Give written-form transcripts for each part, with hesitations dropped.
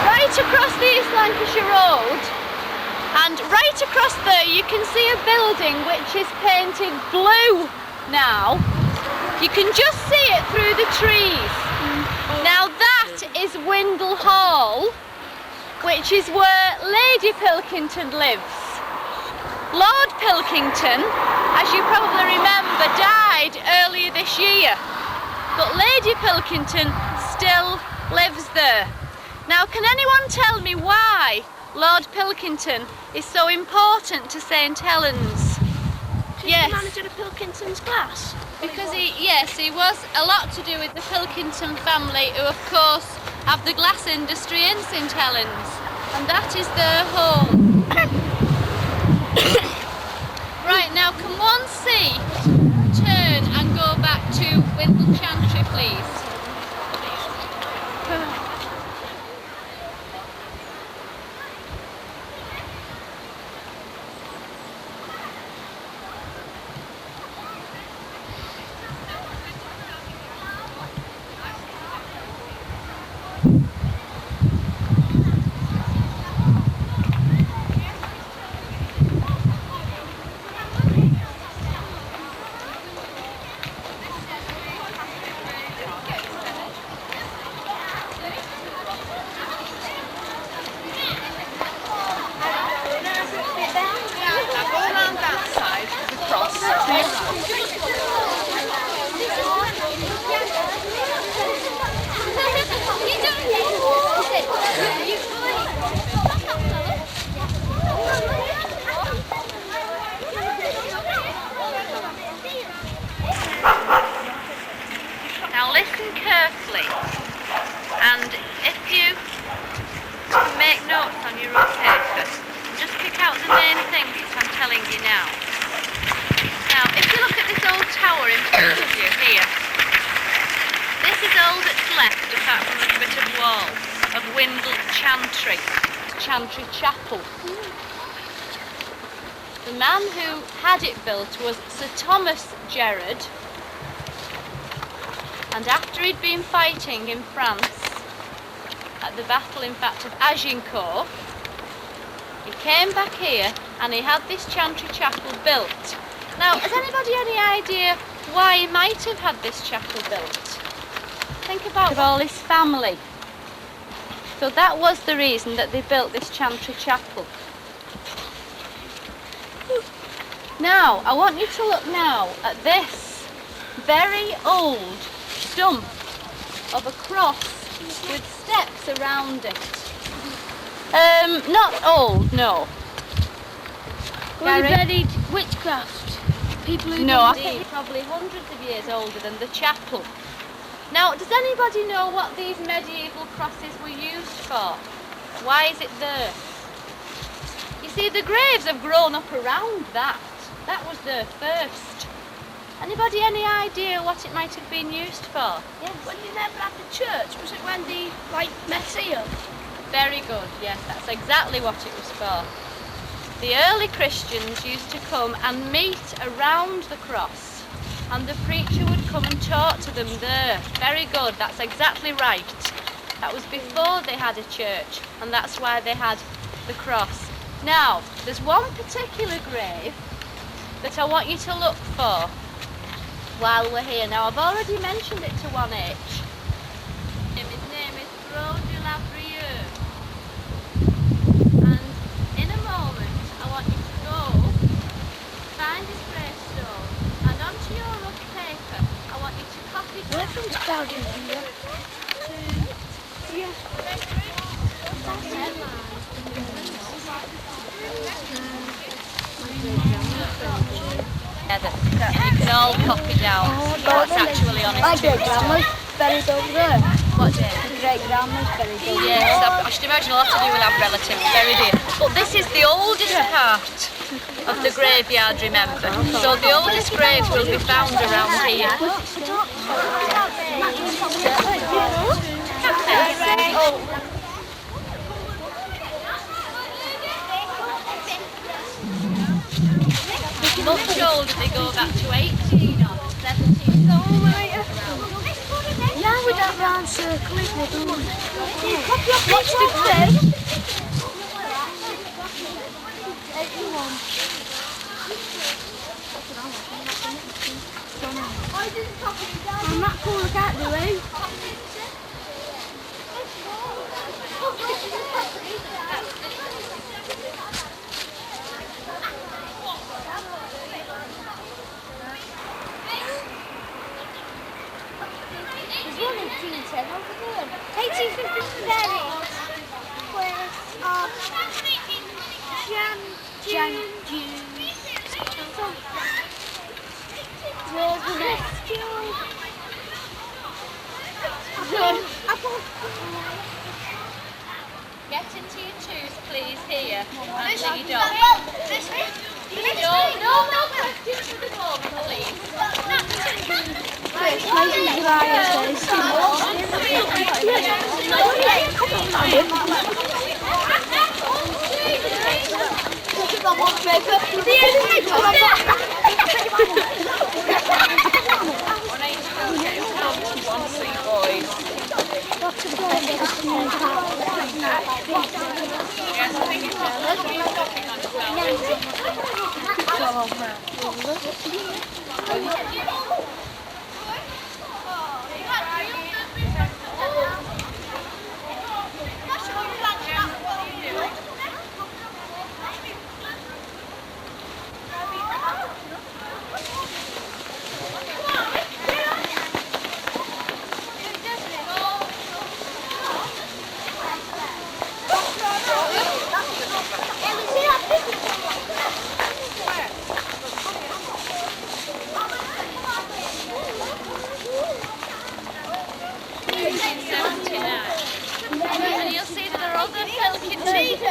right across the East Lancashire Road, and right across there you can see a building which is painted blue now. You can just see it through the trees. Now that is Windle Hall, which is where Lady Pilkington lives. Lord Pilkington, as you probably remember, died earlier this year, but Lady Pilkington still lives there. Now, can anyone tell me why Lord Pilkington is so important to St Helens? Yes. The manager of Pilkington's class? Because he was a lot to do with the Pilkington family, who of course have the glass industry in St Helens, and that is their home. Right, now can one seat turn and go back to Windle Chantry, please? Now listen carefully, and if you make notes on your own paper, just pick out the main things that I'm telling you now. Now, if you look at this old tower in front of you here, this is all that's left apart from a little bit of wall of Windle Chantry, Chantry Chapel. The man who had it built was Sir Thomas Gerard, and after he'd been fighting in France at the battle, in fact, of Agincourt, he came back here and he had this Chantry Chapel built. Now, has anybody any idea why he might have had this chapel built? Think about all his family. So that was the reason that they built this Chantry Chapel. Now, I want you to look now at this very old stump of a cross with steps around it. Not old, no. Were they buried witchcraft? People who No, I think they're probably hundreds of years older than the chapel. Now, does anybody know what these medieval crosses were used for? Why is it there? You see, the graves have grown up around that. That was there first. Anybody any idea what it might have been used for? Yes. When they never had the church, was it when they met here? Very good, yes, that's exactly what it was for. The early Christians used to come and meet around the cross, and the preacher would come and talk to them there. Very good, that's exactly right. That was before they had a church, and that's why they had the cross. Now, there's one particular grave that I want you to look for while we're here. Now, I've already mentioned it to 1H. His name is Parr. And in a moment, I want you to go find his gravestone, and onto your rough paper, I want you to copy down. Everything's clouded here. Yeah. Yeah, that you can all copy down what's actually on his My great-grandma's buried over there. What day? Great-grandma's buried over there. Yes, I should imagine a lot of you will have relatives buried here. But this is the oldest part of the graveyard, remember. So the oldest graves will be found around here. Much older, they go back to 18 or 17. Yeah, we don't. round circle, isn't it? What's the first? I'm not cool, look out, Louis. There's one in 1810 over there. 1850 berries. Where's June. Where's the next apple. Get into your twos, please, here. And you don't. No questions for the moment, please. And you'll see that there are other Pilkin teeth.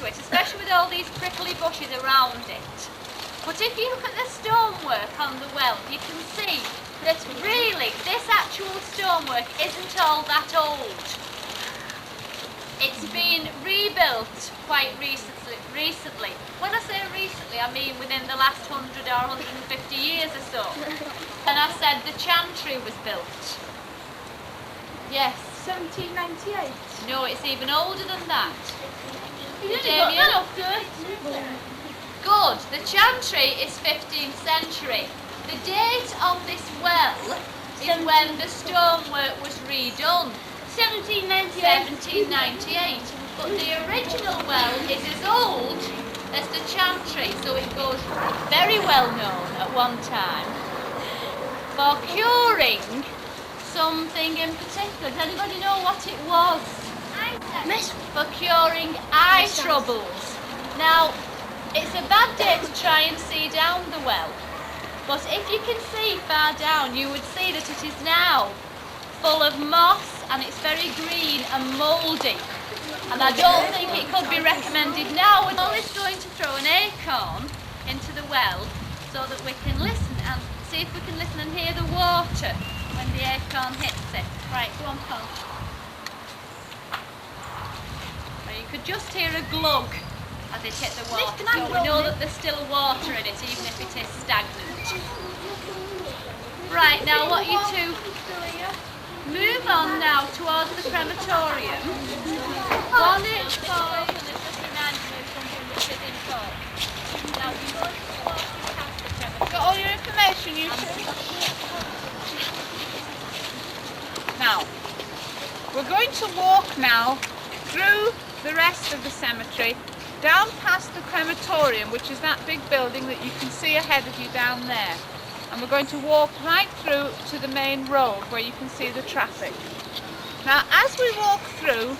Especially with all these prickly bushes around it. But if you look at the stonework on the well, you can see that really this actual stonework isn't all that old. It's been rebuilt quite recently. When I say recently, I mean within the last 100 or 150 years or so. And I said the Chantry was built. Yes. 1798. No, it's even older than that. Good. The Chantry is 15th century. The date of this well is when the stonework was redone. 1798. But the original well is as old as the Chantry, so it goes very well known at one time for curing something in particular. Does anybody know what it was? For curing eye troubles. Now, it's a bad day to try and see down the well, But if you can see far down, you would see that it is now full of moss and it's very green and mouldy. And I don't think it could be recommended now. We're always going to throw an acorn into the well so that we can listen and see if we can listen and hear the water when the acorn hits it. Right, go on, Paul. Well, you could just hear a glug as it hit the water, so we know that there's still water in it, even if it is stagnant. Right, now I want you to move on now towards the crematorium. 185, and it just reminds me of something which is in talk. Now you're going to walk past the crematorium. Got all your information, you two? Now, we're going to walk now through the rest of the cemetery, down past the crematorium, which is that big building that you can see ahead of you down there. And we're going to walk right through to the main road where you can see the traffic. Now, as we walk through,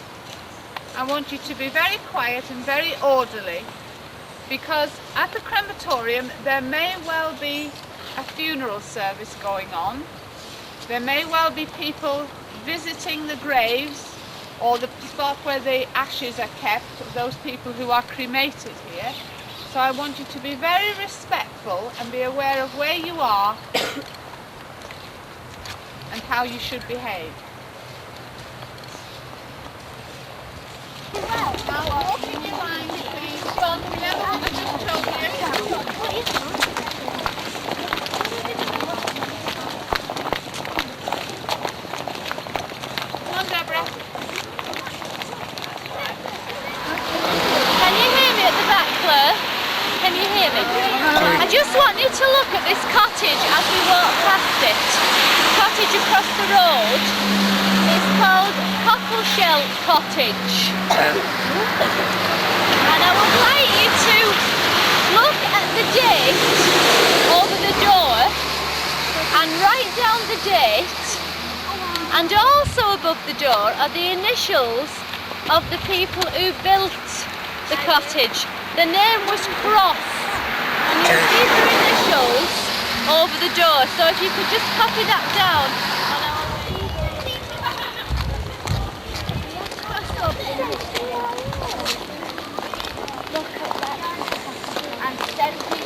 I want you to be very quiet and very orderly, because at the crematorium there may well be a funeral service going on. There may well be people visiting the graves or the spot where the ashes are kept of those people who are cremated here. So I want you to be very respectful and be aware of where you are and how you should behave. Now walk in your line, please. Remember what I just told you. Come on, Deborah. Can you hear me at the back, Claire? Can you hear me? I just want you to look at this cottage as we walk past it. The cottage across the road is called Cottage. And I would like you to look at the date over the door and write down the date, and also above the door are the initials of the people who built the cottage. The name was Cross, and you'll see their initials over the door, so if you could just copy that down on our Look at that. And Chantry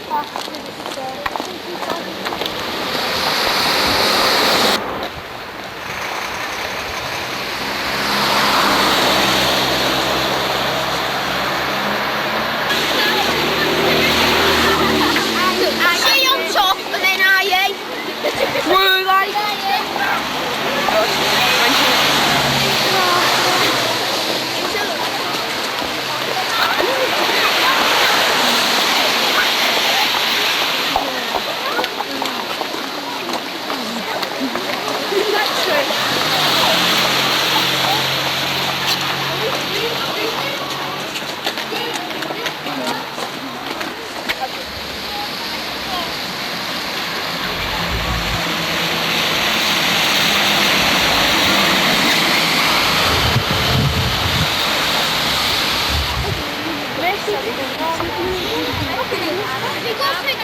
Are you on top and then are you? Were they?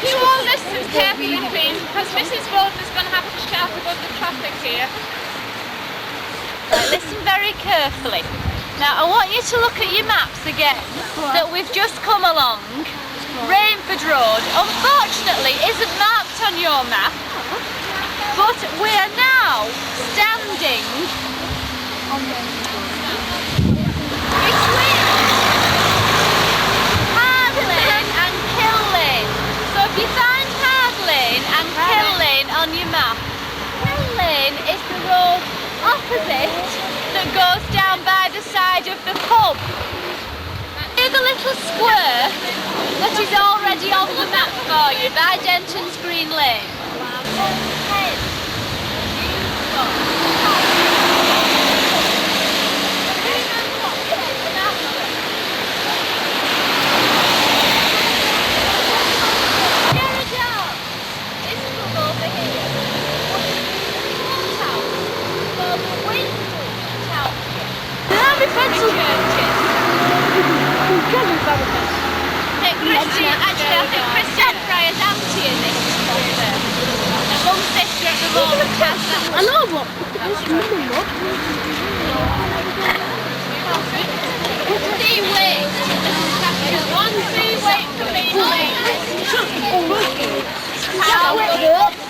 You all listen carefully, please, because Mrs. Roden is going to have to shout above the traffic here. Right, listen very carefully. Now I want you to look at your maps again that we've just come along. Rainford Road, unfortunately, isn't marked on your map, but we are now standing between Hard Lane and Kill Lane. So if you find Hard Lane and Kill Lane on your map, Kill Lane is the road opposite that goes down by the side of the pub. See the little square that is already on the map for you by Denton's Green Lane. Actually, I think Christian Fryer's auntie in this. mum sister at the moment has that. I know what. It's mum what. See, wait. One, two, wait for me. Wait. Yeah, wait.